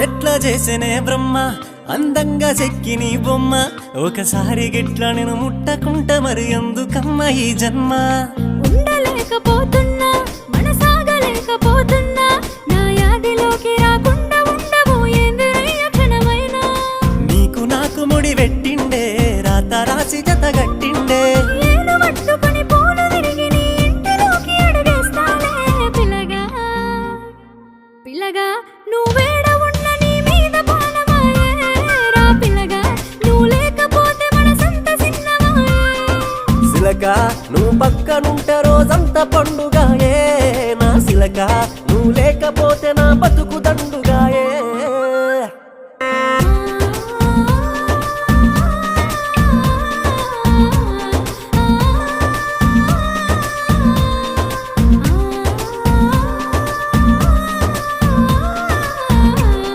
ఎట్లా చేసేనే బ్రహ్మ అందంగా చెక్కి నీ బొమ్మ ఒకసారి గిట్లా నేను ముట్టకుంట మరి ఎందుకమ్మ ఈ జన్మ ఉండలేకపోతున్నా మనసాగలేకపోతున్నా నా యాదిలోకి రాకుండా ఉండబోయేందిరయ్య క్షణమైనా నీకు నాకు ముడి పెట్టిండే రాత రాసి జత గట్టిండే ఏలు పట్టుకొని పూలు తిరిగి నీ ఇంటిలోకి అడుగేస్తాలే పిల్లగా పిల్లగా నువ్వేడ ఉన్న నీ మీద పానమాయే రా పిల్లగా నువ్వు లేకపోతే మనసంత సిన్నమాయే సిలక నువ్వు పక్కనుంటే రోజంతా పండుగ నా సిలక